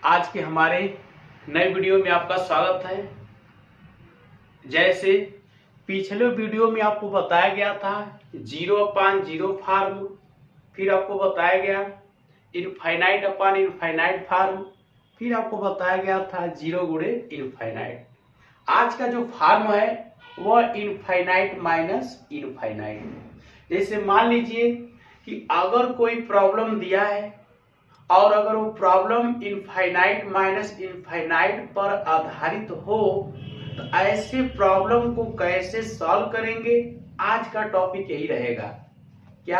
आज के हमारे नए वीडियो में आपका स्वागत है। जैसे पिछले वीडियो में आपको बताया गया था 0/0 फॉर्म, फिर आपको बताया गया इनफाइनाइट फॉर्म, फिर आपको बताया गया था 0 गुणे इनफाइनाइट। आज का जो फॉर्म है वह इनफाइनाइट माइनस इनफाइनाइट। जैसे मान लीजिए कि अगर कोई प्रॉब्लम दिया है और अगर वो प्रॉब्लम इनफाइनाइट माइनस इनफाइनाइट पर आधारित हो तो ऐसे प्रॉब्लम को कैसे सॉल्व करेंगे, आज का टॉपिक यही रहेगा। क्या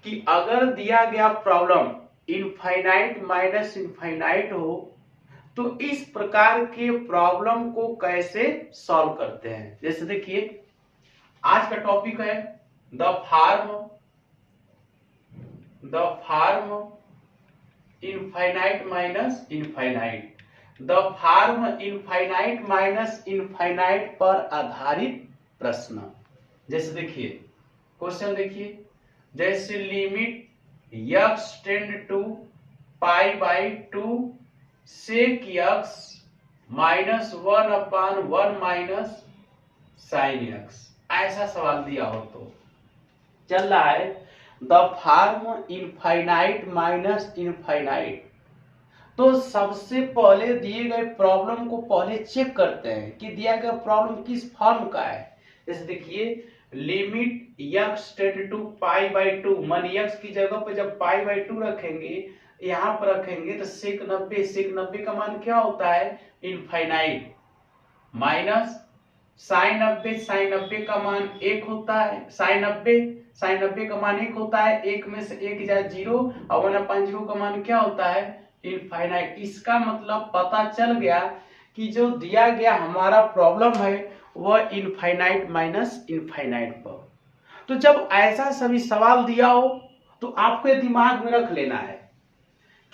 कि अगर दिया गया प्रॉब्लम इनफाइनाइट माइनस इनफाइनाइट हो तो इस प्रकार के प्रॉब्लम को कैसे सॉल्व करते हैं। जैसे देखिए आज का टॉपिक है the form infinite minus infinite. The form infinite minus infinite पर आधारित प्रश्न। जैसे देखिए क्वेश्चन देखिए, जैसे limit x tend to π/2 sec x -1/1 minus sin x, ऐसा सवाल दिया हो तो चल रहा है the form infinite minus infinite. तो सबसे पहले दिए गए प्रॉब्लम को पहले चेक करते हैं कि दिया गया प्रॉब्लम किस फॉर्म का है। जैसे देखिए लिमिट x टेंड टू π/2, मान x की जगह पर जब π/2 रखेंगे, यहाँ पर रखेंगे तो sec 90 का मान क्या होता है इनफाइनाइट, माइनस sin 90 का मान 1 होता है, sin 90 का मान 1 होता है, 1 में से 1 जाए 0 और 1/0 का मान क्या होता है इनफाइनाइट। इसका मतलब पता चल गया कि जो दिया गया हमारा प्रॉब्लम है वह इनफाइनाइट माइनस इनफाइनाइट पर। तो जब ऐसा सभी सवाल दिया हो तो आपको दिमाग में रख लेना है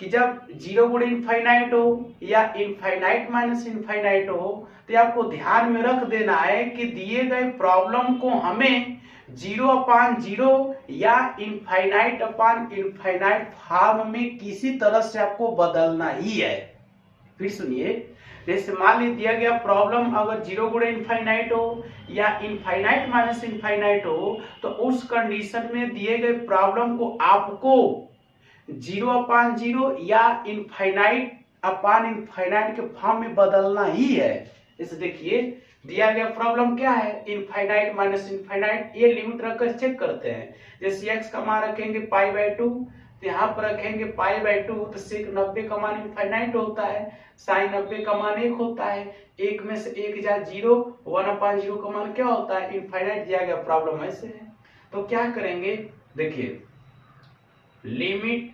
कि जब 0 गुणे इनफाइनाइट हो या इनफाइनाइट माइनस इनफाइनाइट हो तो आपको ध्यान में रख देना है कि दिए गए प्रॉब्लम को हमें 0/0 या इनफाइनाइट इनफाइनाइट फॉर्म में किसी तरह से आपको बदलना ही है। फिर सुनिए, जैसे मान लीजिए दिया गया प्रॉब्लम अगर 0 गुणे इनफाइनाइट हो या इनफाइनाइट माइनस इनफाइनाइट हो तो उस कंडीशन में दिए गए प्रॉब्लम को आपको 0/0 या इनफाइनाइट इनफाइनाइट के फॉर्म में बदलना ही है। जैसे देखिए दिया गया प्रॉब्लम क्या है इनफाइनाइट माइनस इनफाइनाइट, ये लिमिट रखकर चेक करते हैं। जैसे x का मान रखेंगे π/2 तो यहाँ पर रखेंगे π/2 तो sec 90 का मान इनफाइनाइट होता है, sin 90 का मान 1 होता है, 1 में से 1 जाए 0, 1/0 का मान क्या होता है इनफाइनाइट। दिया गया प्रॉब्लम ऐसे है तो क्या करेंगे, देखिए limit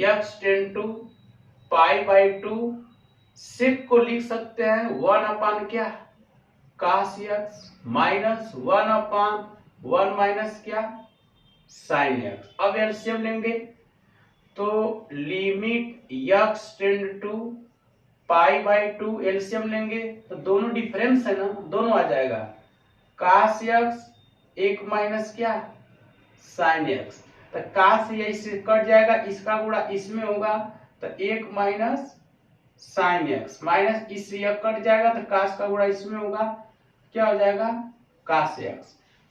x tend to π/2 sec को लिख सकते हैं 1 क्या cos x माइनस 1/1 माइनस क्या sin x। अब एलसीएम लेंगे तो limit x tend to π/2 LCM लेंगे तो दोनों डिफरेंस है ना, दोनों आ जाएगा cos x 1 माइनस क्या sin x, तो cos से इससे कट जाएगा, इसका गुणा इसमें होगा तो 1 माइनस sin x, माइनस इससे यह कट जाएगा तो cos का गुणा इसमें होगा, क्या हो जाएगा cos x।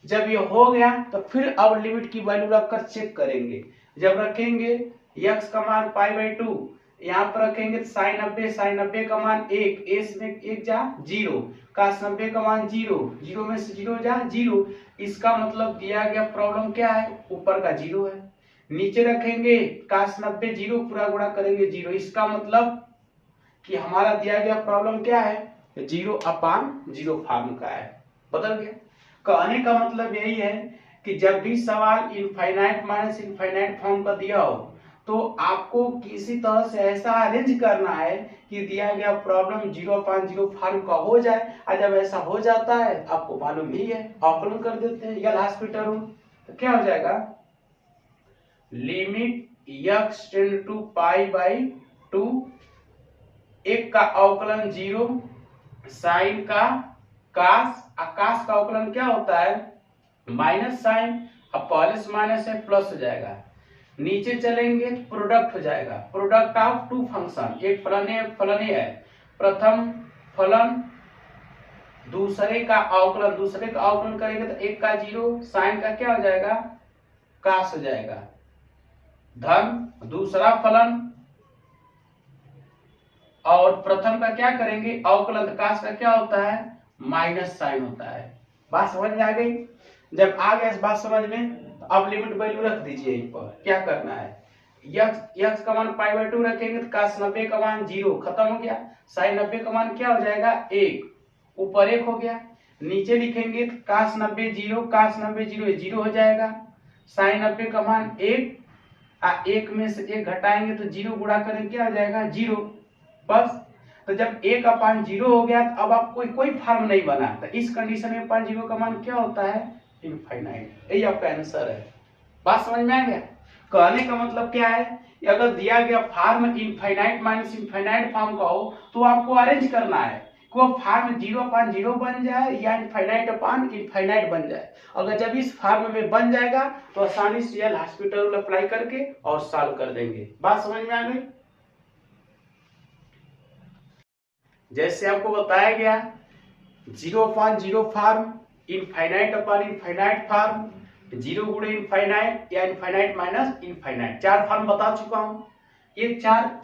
जब ये हो गया तो फिर अब लिमिट की वैल्यू रखकर चेक करेंगे। जब रखेंगे x का मान π/2, यहाँ पर रखेंगे sin 90 का मान 1, s में 1 जा 0, cos 90 का मान 0 में से 0 जा 0। इसका मतलब दिया गया प्रॉब्लम क्या है ऊपर का 0 है, नीचे रखेंगे cos 90 0 पूरा गुणा करेंगे 0। इसका मतलब कि हमारा दिया गया प्रॉब्लम क्या है 0/0 फॉर्म का है। बदल गया। कहने का मतलब यही है कि जब भी सवाल इनफाइनाइट माइनस इनफाइनाइट फॉर्म का दिया हो तो आपको किसी तरह से ऐसा अरेंज करना है कि दिया गया प्रॉब्लम 0/0 फॉर्म का हो जाए। और जब ऐसा हो जाता है आपको मालूम ही है, अवकलन कर देते हैं या हॉस्पिटल रूल, तो क्या हो जाएगा लिमिट x टेंड टू π/2, एक का अवकलन 0, साइन का cos, आकाश का अवकलन क्या होता है माइनस साइन, अब पहले से माइनस है प्लस हो जाएगा, नीचे चलेंगे प्रोडक्ट हो जाएगा, प्रोडक्ट ऑफ टू फंक्शन, एक फलन है एक फलन है, प्रथम फलन दूसरे का अवकलन, दूसरे का अवकलन करेंगे तो एक का जीरो, साइन का क्या हो जाएगा कास हो जाएगा, धन दूसरा फलन और प्रथम का क्या करेंगे अवकलन, कास का क्या होता है माइनस साइन होता है। बात समझ में आ गई? जब आ गया इस बात समझ में तो अब लिमिट वैल्यू रख दीजिए यहीं पर। क्या करना है, यक्स का मान π/2 रखेंगे तो कास 90 का मान 0 खत्म हो गया, साइन 90 का मान क्या हो जाएगा 1, ऊपर 1 हो गया, नीचे लिखेंगे तो कास 90 0, कास 90 0 0 हो जाएगा, साइन 90 का मान 1, 1 में से 1 घटाएंगे तो 0 गुणा करेंगे क्या हो जाएगा 0, बस। तो जब 1/0 हो गया तो अब आप कोई फॉर्म नहीं बना, तो इस कंडीशन में 0 का मान क्या होता है इनफाइनाइट। यही आपका आंसर है। बात समझ में आ गया? कहने का मतलब क्या है, अगर दिया गया form infinite minus infinite form का हो तो आपको अरेंज करना है कि वो फॉर्म 0/0 बन जाए या इनफाइनाइट बन जाए। अगर जब इस फॉर्म में बन जाएगा तो आसानी से एल हॉस्पिटल रूल अप्लाई करके और सॉल्व कर देंगे। बात समझ में आ गई? जैसे आपको बताया गया 0/0 फॉर्म, इनफाइनाइट फॉर्म, 0 गुणे इनफाइनाइट या इनफाइनाइट माइनस इनफाइनाइट, 4 फॉर्म बता चुका हूं। ये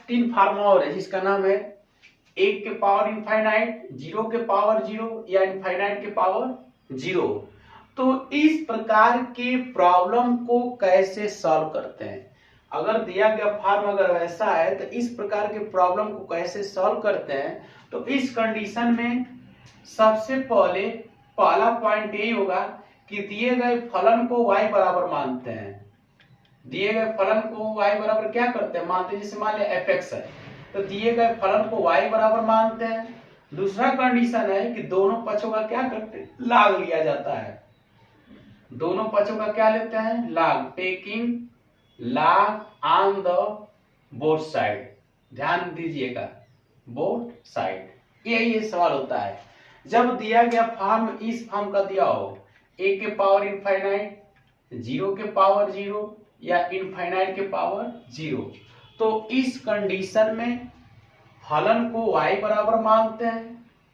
3 फॉर्म और है जिसका नाम है 1 के पावर इनफाइनाइट, 0 के पावर 0 या इनफाइनाइट के पावर 0। तो इस प्रकार के प्रॉब्लम को कैसे सॉल्व करते हैं, अगर दिया गया फॉर्म अगर वैसा है तो इस प्रकार के प्रॉब्लम को कैसे सॉल्व करते हैं। तो इस कंडीशन में सबसे पहला पॉइंट यही होगा कि दिए गए फलन को y बराबर मानते हैं, दिए गए फलन को y बराबर क्या करते हैं मानते हैं, जैसे मान लिया fx है तो दिए गए फलन को y बराबर मानते हैं। दूसरा कंडीशन है कि दोनों पक्षों का क्या करते हैं लाग लिया जाता है, दोनों पक्षों का क्या लेते हैं लाग, taking log on the both side, ध्यान दीजिएगा बोथ साइड। ये सवाल होता है जब दिया गया फॉर्म इस फॉर्म का दिया हो 1 के पावर इनफाइनाइट, 0 के पावर 0 या इनफाइनाइट के पावर 0। तो इस कंडीशन में फलन को y बराबर मानते हैं।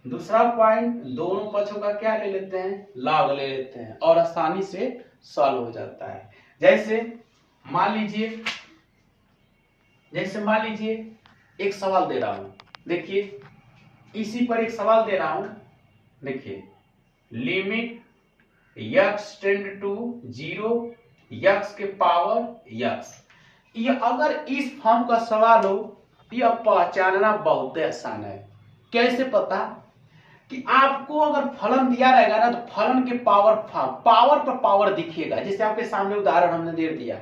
दूसरा पॉइंट दोनों पक्षों का क्या ले लेते हैं लॉग ले लेते हैं और आसानी से सॉल्व हो जाता है। जैसे मान लीजिए एक सवाल दे रहा हूं, देखिए इसी पर एक सवाल दे रहा हूं, देखिए limit x tend to 0 x के पावर x। ये अगर इस फॉर्म का सवाल हो यह पहचानना बहुत आसान है। कैसे पता कि आपको अगर फलन दिया रहेगा ना तो फलन के पावर पर पावर दिखेगा। जैसे आपके सामने उदाहरण हमने दे दिया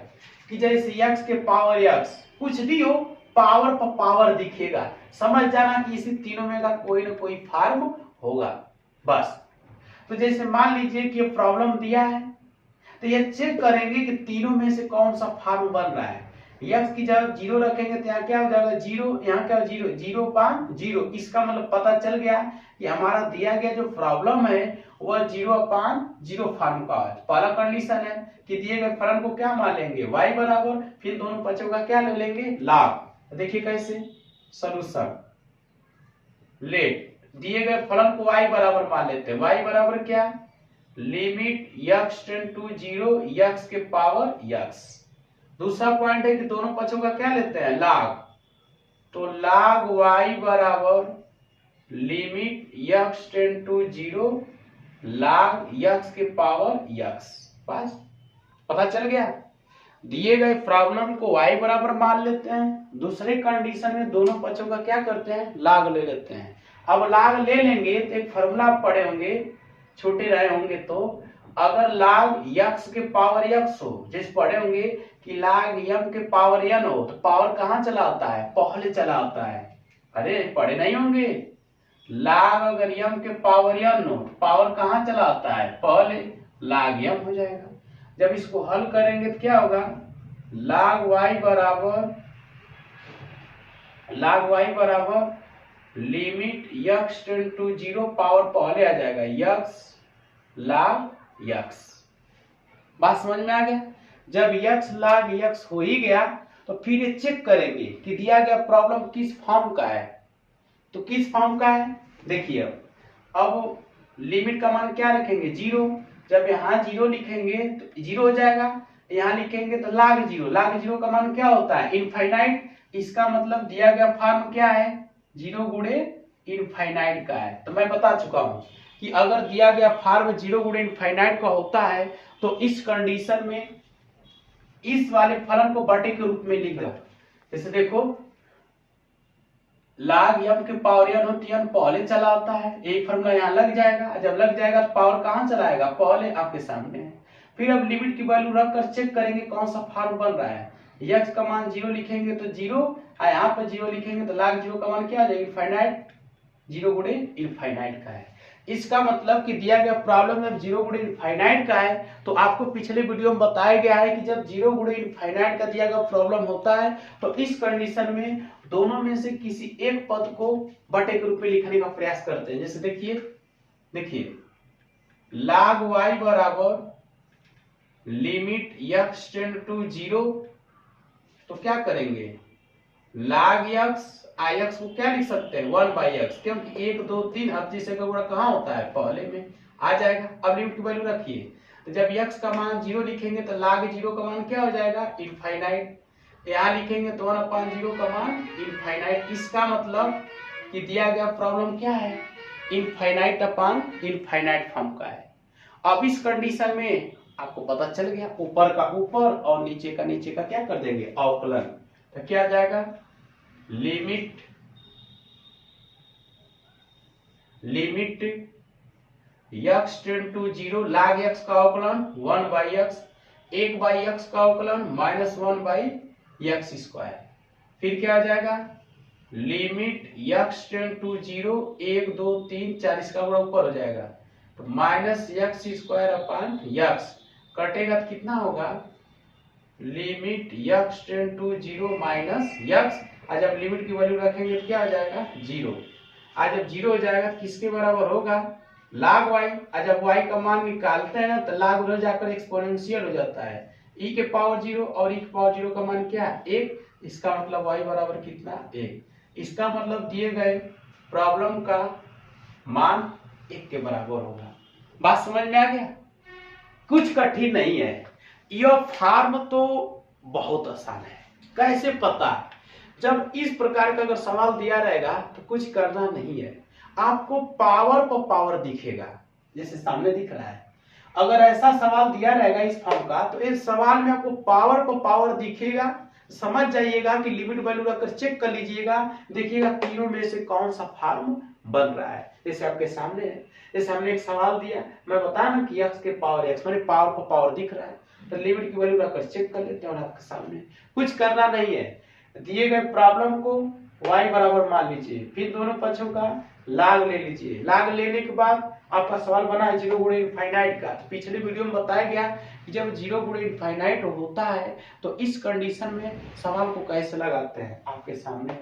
कि जैसे x के पावर x कुछ भी हो पावर पर पावर दिखेगा, समझ जाना कि इसी तीनों में का कोई ना कोई फॉर्म होगा बस। तो जैसे मान लीजिए कि ये प्रॉब्लम दिया है तो ये चेक करेंगे कि तीनों में से कौन सा फॉर्म बन रहा है। x की जगह 0 रखेंगे तो यहाँ क्या हो जाएगा 0, यहाँ क्या 0 0/0। इसका मतलब पता चल गया कि हमारा दिया गया जो प्रॉब्लम है वह 0/0 फॉर्म का है। पहला कंडीशन है कि दिए गए फलन को क्या मान लेंगे y बराबर, फिर दोनों पक्षों का क्या ले लेंगे लॉग। देखिए कैसे सॉल्यूशन, लेट दिए गए फलन को y बराबर मान लेते हैं, y बराबर क्या limit x tend to 0 x के पावर x। दूसरा पॉइंट है कि दोनों पक्षों का क्या लेते हैं लॉग, तो log y बराबर limit x tend to 0 log x के पावर x। बस पता चल गया। दिए गए प्रॉब्लम को y बराबर मान लेते हैं, दूसरे कंडीशन में दोनों पक्षों का क्या करते हैं log ले लेते हैं। अब log ले लेंगे तो एक फॉर्मूला आप पढ़े होंगे, छोटे रहे होंगे तो अगर log x के पावर x हो, जैसे पढ़े होंगे कि log m के पावर n हो तो पावर कहाँ चला आता है पहले चला आता है। अरे पढ़े नहीं होंगे, log अगर m के पावर n हो तो पावर कहाँ चला आता है पहले, log m हो जाएगा। जब इसको हल करेंगे तो क्या होगा log y बराबर limit x tend to 0 power पहले आ जाएगा x log x। बात समझ में आ गया। जब x log x हो ही गया तो फिर ये चेक करेंगे कि दिया गया प्रॉब्लम किस फॉर्म का है। तो किस फॉर्म का है देखिए, अब लिमिट का मान क्या रखेंगे 0। जब यहाँ 0 लिखेंगे तो 0 हो जाएगा, यहाँ लिखेंगे तो log 0। log 0 का मान क्या होता है इनफाइनाइट। इसका मतलब दिया गया फॉर्म क्या है 0 गुणे इनफाइनाइट का है। तो मैं बता चुका हूं कि अगर दिया गया फॉर्म 0 गुणे इनफाइनाइट का होता है तो इस कंडीशन में इस वाले फलन को बटे के रूप में लिख दो। जैसे देखो log m के पावर n होती है पहले चला आता है, एक फॉर्मूला यहाँ लग जाएगा। जब लग जाएगा तो पावर कहाँ चलाएगा पहले आपके सामने है। फिर अब लिमिट की वैल्यू रखकर चेक करेंगे कौन सा फॉर्म बन रहा है। x का मान 0 लिखेंगे तो 0, और यहाँ पर 0 लिखेंगे तो log 0 का मान क्या आ जाएगा इनफाइनाइट, 0 गुणे इनफाइनाइट का है। इसका मतलब कि दिया गया प्रॉब्लम में 0 गुणे इनफाइनाइट का है। तो आपको पिछले वीडियो में बताया गया है कि जब 0 गुणे इनफाइनाइट का दिया गया प्रॉब्लम होता है तो इस कंडीशन में दोनों में से किसी एक पद को बटे के रूप में लिखने का प्रयास करते हैं। जैसे देखिए log y बराबर लिमिट x टेंड टू 0, तो क्या करेंगे log x ix को क्या लिख सकते हैं 1/x, क्योंकि 1 2 3 हर चीज का गुणा कहाँ होता है पहले में आ जाएगा। अब लिमिट की वैल्यू रखिए, तो जब x का मान 0 लिखेंगे तो log 0 का मान क्या हो जाएगा इनफाइनाइट, यहाँ लिखेंगे तो 1/0 का मान इनफाइनाइट। इसका मतलब कि दिया गया प्रॉब्लम क्या है इनफाइनाइट अपॉन इनफाइनाइट फॉर्म का है। अब इस कंडीशन में आपको पता चल गया, ऊपर का ऊपर और नीचे का क्या कर देंगे अवकलन। तो क्या आ जाएगा limit x tend to 0 log x का अवकलन 1/x, 1/x का अवकलन -1/x स्क्वायर। फिर क्या आ जाएगा लिमिट x टेंड टू 0 1 2 3 4 इसका गुणा ऊपर हो जाएगा तो -x स्क्वायर अपॉन x कटेगा तो कितना होगा limit x tend to 0 -x। आज जब लिमिट की वैल्यू रखेंगे तो क्या आ जाएगा 0। आज जब 0 हो जाएगा तो किसके बराबर होगा log y। आज जब y का मान निकालते हैं ना तो log उधर जाकर एक्सपोनेंशियल हो जाता है, e के पावर 0 और e के पावर 0 का मान क्या है 1। इसका मतलब y बराबर कितना 1। इसका मतलब दिए गए प्रॉब्लम का मान 1 के बराबर होगा। बात समझ में आ गया, कुछ कठिन नहीं है। यह फॉर्म तो बहुत आसान है। कैसे पता, जब इस प्रकार का अगर सवाल दिया रहेगा तो कुछ करना नहीं है, आपको पावर पर पावर दिखेगा जैसे सामने दिख रहा है। अगर ऐसा सवाल दिया रहेगा इस फॉर्म का तो इस सवाल में आपको पावर पर पावर दिखेगा। समझ जाइएगा कि लिमिट वैल्यू रखकर चेक कर लीजिएगा, देखिएगा तीनों में से कौन सा फॉर्म बन रहा है। जैसे आपके सामने है, जैसे हमने एक सवाल दिया, मैं बताया ना कि x के पावर x मैंने पावर पर पावर दिख रहा है, तो लिमिट की वैल्यू रखकर चेक कर लेते हैं और आपके सामने कुछ करना नहीं है। दिए गए प्रॉब्लम को y बराबर मान लीजिए, फिर दोनों पक्षों का log ले लीजिए। log लेने के बाद आपका सवाल बना है 0 गुणे इनफाइनाइट का। तो पिछले वीडियो में बताया गया कि जब 0 गुणे इनफाइनाइट होता है तो इस कंडीशन में सवाल को कैसे लगाते हैं। आपके सामने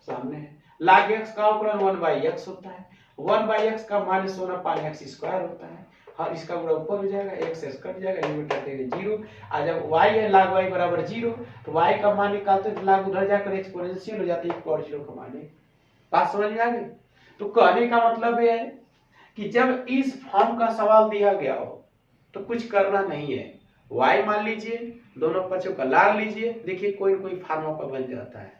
है log x का अवकलन 1/x होता है, 1/x का -1/x स्क्वायर होता है, और इसका गुणा ऊपर हो जाएगा, x से कट जाएगा, लिमिट रखेंगे 0। और जब y है log y बराबर 0 तो y का मान निकालते तो log उधर जाकर एक्सपोनेंशियल हो जाती है, पावर 0 का मान है। बात समझ में आ गई। तो कहने का मतलब ये है कि जब इस फॉर्म का सवाल दिया गया हो तो कुछ करना नहीं है, y मान लीजिए, दोनों पक्षों का log लीजिए, देखिए कोई फॉर्म आपका बन जाता है।